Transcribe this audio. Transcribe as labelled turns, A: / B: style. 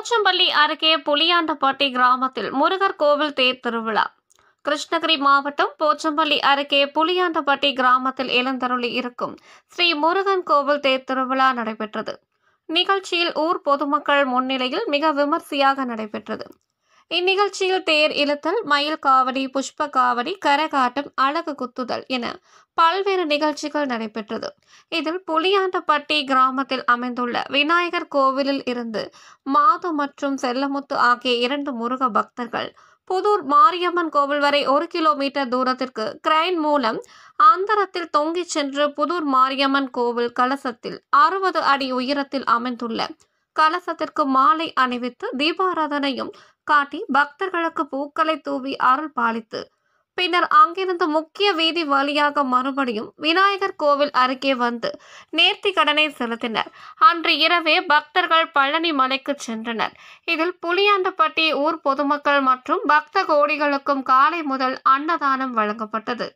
A: போச்சம்பள்ளி அருகே புளியாண்டப்பட்டி கிராமத்தில் முருகர் கோவில் தேர் திருவிழா. கிருஷ்ணகிரி மாவட்டம் போச்சம்பள்ளி அருகே புளியாண்டப்பட்டி கிராமத்தில் எழுந்தருளி இருக்கும் ஸ்ரீ முருகன் கோவில் தேர் திருவிழா நடைபெற்றது. நிகழ்ச்சியில் ஊர் பொதுமக்கள் முன்னிலையில் மிக விமர்சையாக நடைபெற்றது. இந்நிகழ்ச்சியில் தேர் இழுத்தல், மயில் காவடி, புஷ்ப காவடி, கரகாட்டம், அழகு குத்துதல் என பல்வேறு நிகழ்ச்சிகள் நடைபெற்றது. இதில் புளியாண்டப்பட்டி கிராமத்தில் அமைந்துள்ள விநாயகர் கோவிலில் இருந்து மாது மற்றும் செல்லமுத்து ஆகிய 2 முருக பக்தர்கள் புதூர் மாரியம்மன் கோவில் வரை 1 கிலோமீட்டர் தூரத்திற்கு கிரைன் மூலம் அந்தரத்தில் தொங்கிச் சென்று புதூர் மாரியம்மன் கோவில் கலசத்தில் 60 அடி உயரத்தில் அமைந்துள்ள கலசத்திற்கு மாலை அணிவித்து தீபாராதனையும் காட்டி பக்தர்களுக்கு பூக்களை தூவி அருள் பாலித்து பின்னர் அங்கிருந்து முக்கிய வீதி வழியாக மறுபடியும் விநாயகர் கோவில் அருகே வந்து நேர்த்தி கடனை செலுத்தினர். அன்று இரவே பக்தர்கள் பழனி மலைக்கு சென்றனர். இதில் புளியாண்டப்பட்டி ஊர் பொதுமக்கள் மற்றும் பக்த கோடிகளுக்கும் காலை முதல் அன்னதானம் வழங்கப்பட்டது.